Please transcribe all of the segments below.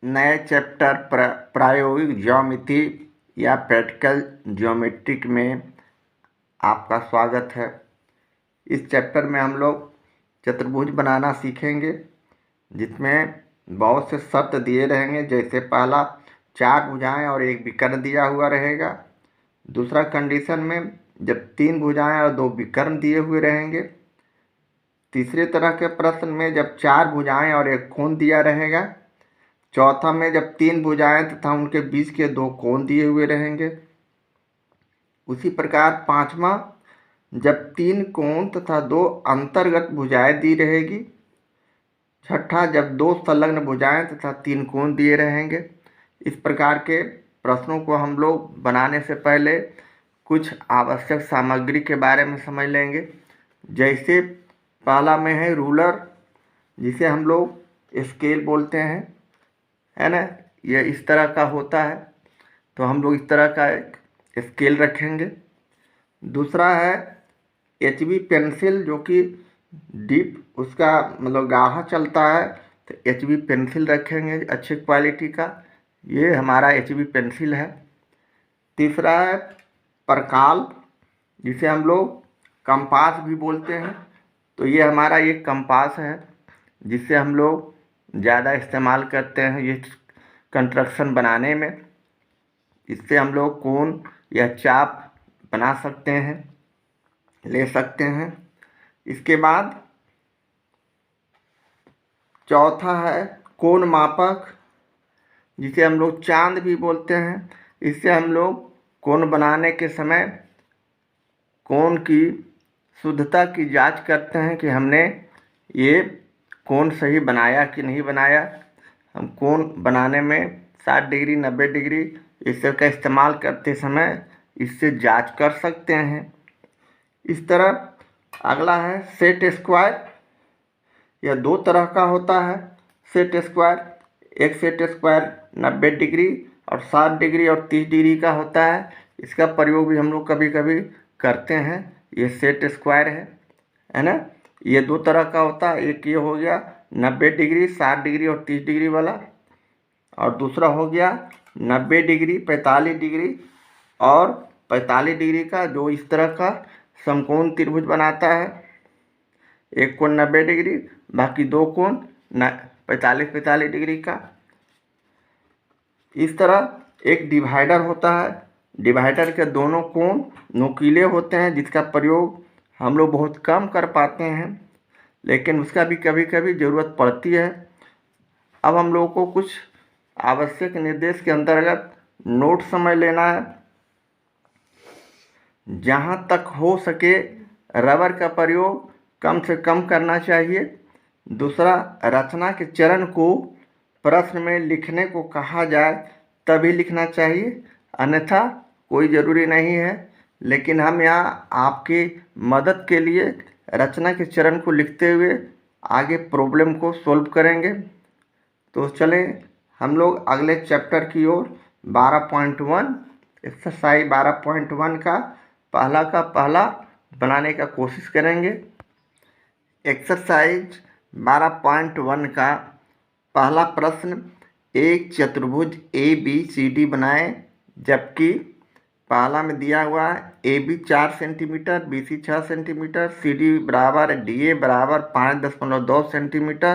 नए चैप्टर प्रायोगिक ज्योमेट्री या प्रैक्टिकल ज्योमेट्रिक में आपका स्वागत है। इस चैप्टर में हम लोग चतुर्भुज बनाना सीखेंगे, जिसमें बहुत से शर्त दिए रहेंगे। जैसे पहला, 4 भुजाएं और एक विकर्ण दिया हुआ रहेगा। दूसरा कंडीशन में जब 3 भुजाएं और 2 विकर्ण दिए हुए रहेंगे। तीसरे तरह के प्रश्न में जब 4 भुजाएं और एक कोण दिया रहेगा। चौथा में जब 3 भुजाएं तथा उनके बीच के 2 कोण दिए हुए रहेंगे। उसी प्रकार पांचवा, जब 3 कोण तथा 2 अंतर्गत भुजाएं दी रहेगी। छठा, जब 2 संलग्न भुजाएं तथा 3 कोण दिए रहेंगे। इस प्रकार के प्रश्नों को हम लोग बनाने से पहले कुछ आवश्यक सामग्री के बारे में समझ लेंगे। जैसे पहला में है रूलर, जिसे हम लोग स्केल बोलते हैं, है ना। यह इस तरह का होता है, तो हम लोग इस तरह का एक स्केल रखेंगे। दूसरा है HB पेंसिल, जो कि डीप उसका मतलब गाढ़ा चलता है, तो HB पेंसिल रखेंगे अच्छी क्वालिटी का। ये हमारा HB पेंसिल है। तीसरा है प्रकाल, जिसे हम लोग कंपास भी बोलते हैं। तो ये हमारा एक कंपास है, जिससे हम लोग ज़्यादा इस्तेमाल करते हैं ये कंस्ट्रक्शन बनाने में। इससे हम लोग कोण या चाप बना सकते हैं, ले सकते हैं। इसके बाद चौथा है कोण मापक, जिसे हम लोग चांद भी बोलते हैं। इससे हम लोग कोण बनाने के समय कोण की शुद्धता की जांच करते हैं कि हमने ये कोण सही बनाया कि नहीं बनाया। हम कोण बनाने में 60 डिग्री, 90 डिग्री इसका इस्तेमाल करते समय इससे जांच कर सकते हैं। इस तरह अगला है सेट स्क्वायर। यह 2 तरह का होता है सेट स्क्वायर। एक सेट स्क्वायर 90 डिग्री और 60 डिग्री और 30 डिग्री का होता है। इसका प्रयोग भी हम लोग कभी कभी करते हैं। ये सेट स्क्वायर है ना। ये 2 तरह का होता है। एक ये हो गया 90 डिग्री, 60 डिग्री और 30 डिग्री वाला, और दूसरा हो गया 90 डिग्री, 45 डिग्री और 45 डिग्री का, जो इस तरह का समकोण त्रिभुज बनाता है। एक कोण 90 डिग्री, बाकी 2 कोण 45 डिग्री का। इस तरह एक डिवाइडर होता है। डिवाइडर के दोनों कोण नुकीले होते हैं, जिसका प्रयोग हम लोग बहुत कम कर पाते हैं, लेकिन उसका भी कभी कभी ज़रूरत पड़ती है। अब हम लोगों को कुछ आवश्यक निर्देश के अंतर्गत नोट समझ लेना है। जहाँ तक हो सके रबर का प्रयोग कम से कम करना चाहिए। दूसरा, रचना के चरण को प्रश्न में लिखने को कहा जाए तभी लिखना चाहिए, अन्यथा कोई ज़रूरी नहीं है। लेकिन हम यहाँ आपकी मदद के लिए रचना के चरण को लिखते हुए आगे प्रॉब्लम को सॉल्व करेंगे। तो चलें हम लोग अगले चैप्टर की ओर। 12.1 एक्सरसाइज 12.1 का पहला बनाने का कोशिश करेंगे। एक्सरसाइज 12.1 का पहला प्रश्न, एक चतुर्भुज ABCD बनाएं, जबकि पहला में दिया हुआ है AB 4 centimetre, BC 6 centimetre, CD बराबर DA बराबर 5.2 सेंटीमीटर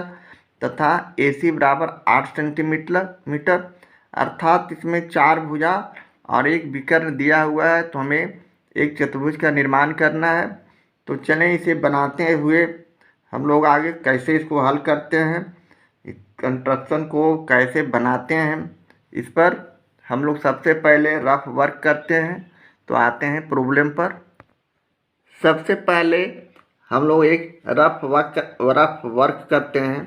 तथा AC बराबर 8 सेंटीमीटर। अर्थात इसमें 4 भुजा और एक विकर्ण दिया हुआ है, तो हमें एक चतुर्भुज का निर्माण करना है। तो चलें इसे बनाते हुए हम लोग आगे कैसे इसको हल करते हैं, कंस्ट्रक्शन को कैसे बनाते हैं, इस पर हम लोग सबसे पहले रफ वर्क करते हैं। तो आते हैं प्रॉब्लम पर। सबसे पहले हम लोग एक रफ वर्क करते हैं।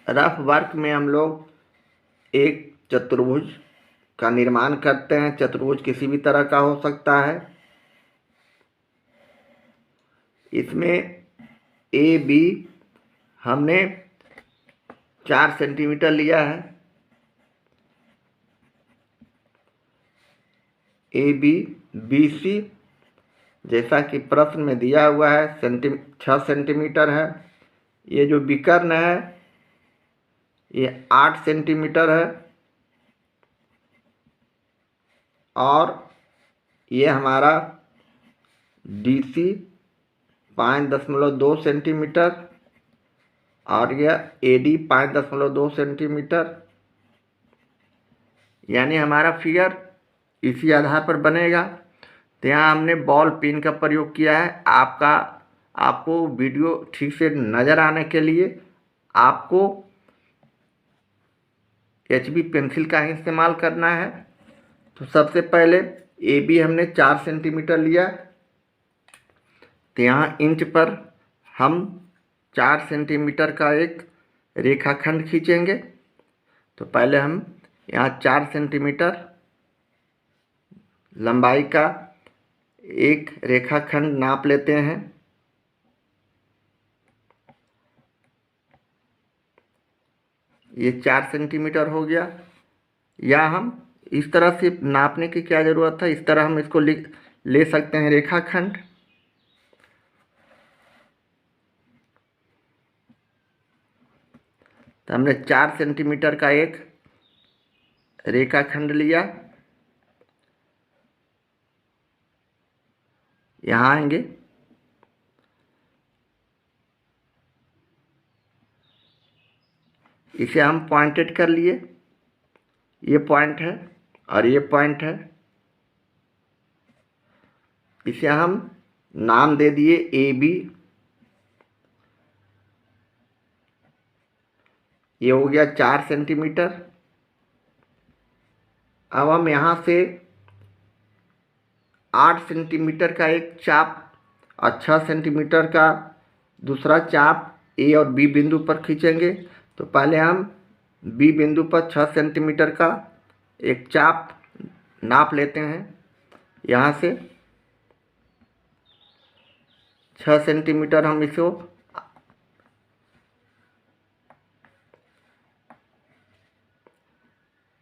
रफ वर्क में हम लोग एक चतुर्भुज का निर्माण करते हैं। चतुर्भुज किसी भी तरह का हो सकता है। इसमें AB हमने 4 सेंटीमीटर लिया है। AB BC जैसा कि प्रश्न में दिया हुआ है 6 सेंटीमीटर है। ये जो विकर्ण है ये 8 सेंटीमीटर है और ये हमारा DC 5.2 सेंटीमीटर और यह AD 5.2 सेंटीमीटर, यानी हमारा फिगर इसी आधार पर बनेगा। तो यहाँ हमने बॉल पेन का प्रयोग किया है। आपको वीडियो ठीक से नज़र आने के लिए आपको HB पेंसिल का ही इस्तेमाल करना है। तो सबसे पहले AB हमने 4 सेंटीमीटर लिया, तो यहाँ इंच पर हम 4 सेंटीमीटर का एक रेखाखंड खींचेंगे। तो पहले हम यहाँ 4 सेंटीमीटर लंबाई का एक रेखाखंड नाप लेते हैं। ये 4 सेंटीमीटर हो गया। या हम इस तरह से नापने की क्या ज़रूरत है, इस तरह हम इसको ले सकते हैं रेखाखंड। तो हमने 4 सेंटीमीटर का एक रेखाखंड लिया। यहाँ आएंगे, इसे हम पॉइंटेड कर लिए। ये पॉइंट है और ये पॉइंट है। इसे हम नाम दे दिए AB। ये हो गया 4 सेंटीमीटर। अब हम यहाँ से 8 सेंटीमीटर का एक चाप और 6 सेंटीमीटर का दूसरा चाप A और B बिंदु पर खींचेंगे। तो पहले हम B बिंदु पर 6 सेंटीमीटर का एक चाप नाप लेते हैं। यहाँ से 6 सेंटीमीटर हम इसको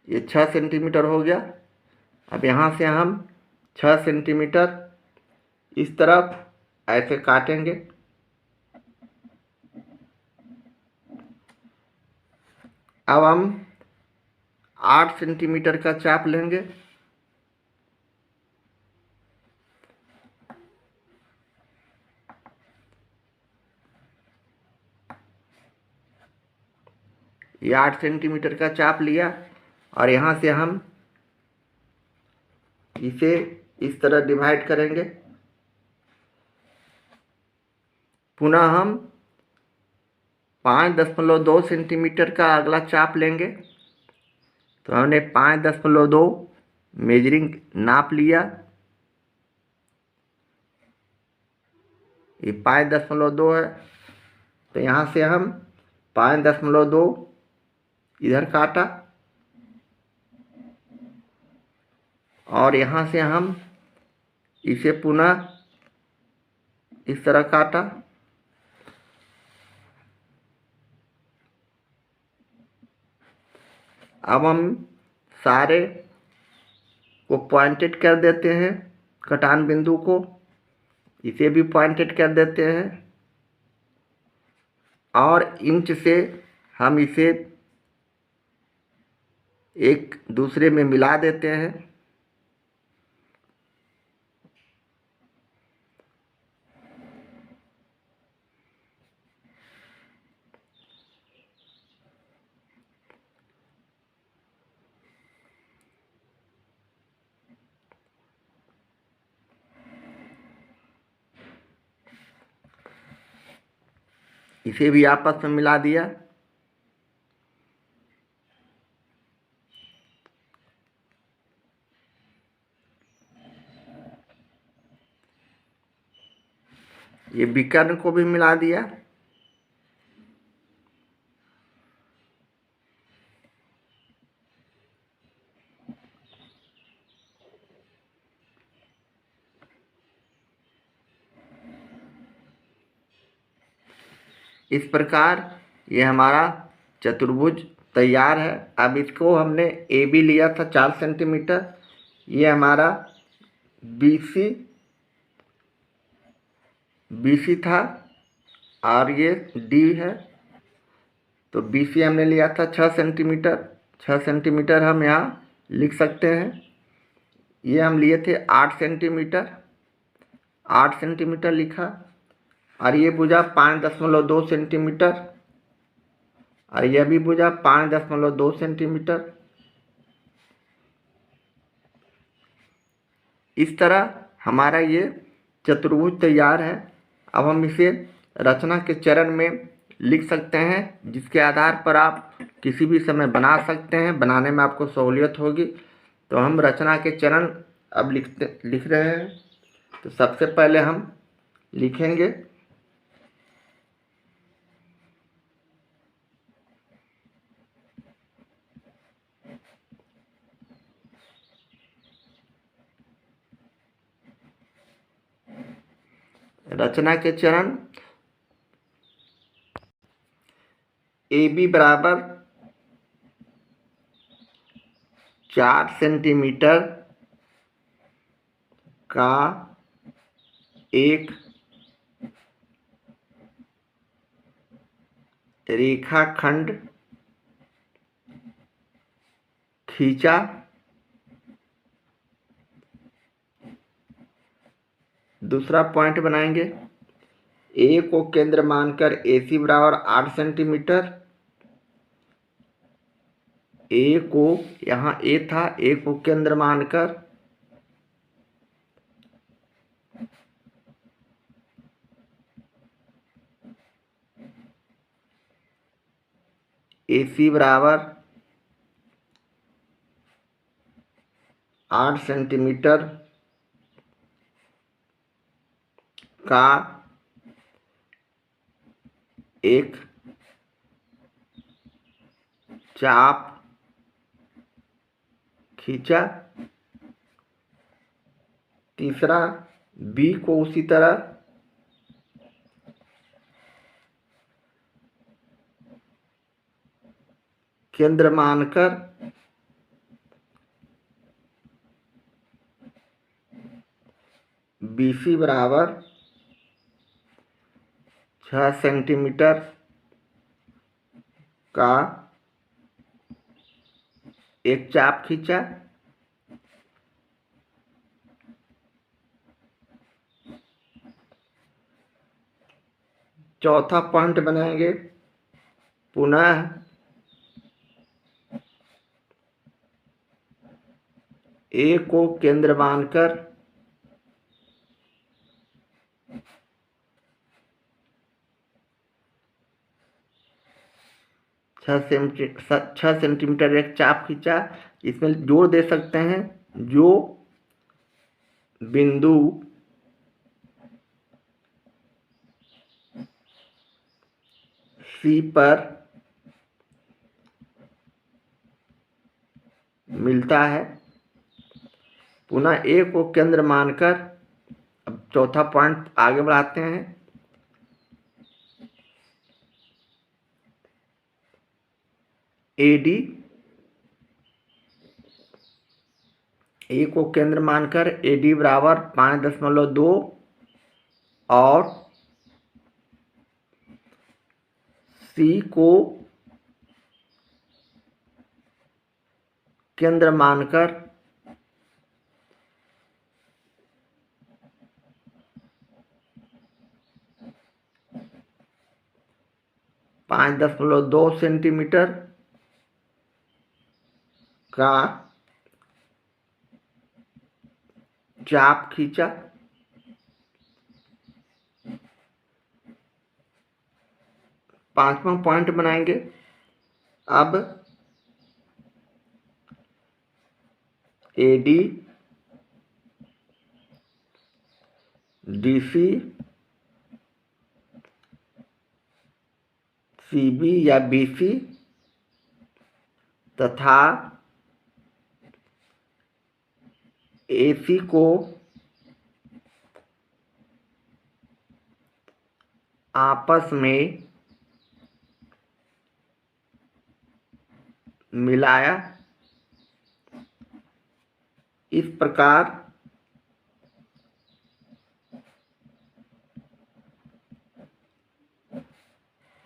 ये 6 सेंटीमीटर हो गया। अब यहाँ से हम 6 सेंटीमीटर इस तरफ ऐसे काटेंगे। अब हम 8 सेंटीमीटर का चाप लेंगे। ये 8 सेंटीमीटर का चाप लिया और यहाँ से हम इसे इस तरह डिवाइड करेंगे। पुनः हम 5.2 सेंटीमीटर का अगला चाप लेंगे। तो हमने 5.2 मेजरिंग नाप लिया। ये 5.2 है। तो यहाँ से हम 5.2 इधर काटा और यहाँ से हम इसे पुनः इस तरह काटा। अब हम सारे को पॉइंटेड कर देते हैं, कटान बिंदु को इसे भी पॉइंटेड कर देते हैं और इंच से हम इसे एक दूसरे में मिला देते हैं। इसे भी आपस में मिला दिया। ये विकर्ण को भी मिला दिया। इस प्रकार ये हमारा चतुर्भुज तैयार है। अब इसको हमने AB लिया था 4 सेंटीमीटर, ये हमारा BC BC था और ये D है। तो BC हमने लिया था 6 सेंटीमीटर। 6 सेंटीमीटर हम यहाँ लिख सकते हैं। ये हम लिए थे 8 सेंटीमीटर। 8 सेंटीमीटर लिखा। और ये भुजा 5.2 सेंटीमीटर। और यह भी भुजा 5.2 सेंटीमीटर। इस तरह हमारा ये चतुर्भुज तैयार है। अब हम इसे रचना के चरण में लिख सकते हैं, जिसके आधार पर आप किसी भी समय बना सकते हैं, बनाने में आपको सहूलियत होगी। तो हम रचना के चरण अब लिख रहे हैं। तो सबसे पहले हम लिखेंगे रचना के चरण। AB बराबर 4 सेंटीमीटर का एक रेखाखंड खींचा। दूसरा पॉइंट बनाएंगे, ए को केंद्र मानकर AC बराबर 8 सेंटीमीटर। ए को, यहाँ ए था, ए को केंद्र मानकर AC बराबर 8 सेंटीमीटर का एक चाप खींचा। तीसरा, B को उसी तरह केंद्र मानकर BC बराबर 6 सेंटीमीटर का एक चाप खींचा। चौथा पॉइंट बनाएंगे, पुनः ए को केंद्र मानकर छह सेंटीमीटर एक चाप खींचा। इसमें जोड़ दे सकते हैं, जो बिंदु C पर मिलता है। पुनः ए को केंद्र मानकर अब चौथा पॉइंट आगे बढ़ाते हैं। AD, ए को केंद्र मानकर AD बराबर 5.2 और C को केंद्र मानकर 5.2 सेंटीमीटर का चाप खींचा। पांचवा पॉइंट बनाएंगे। अब AD, DC, CB या BC तथा AC को आपस में मिलाया। इस प्रकार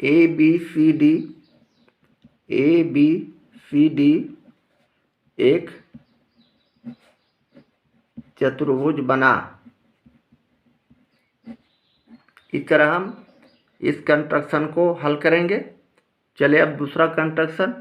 ए बी सी डी एक चतुर्भुज बना। इस तरह हम इस कंस्ट्रक्शन को हल करेंगे। चलिए अब दूसरा कंस्ट्रक्शन।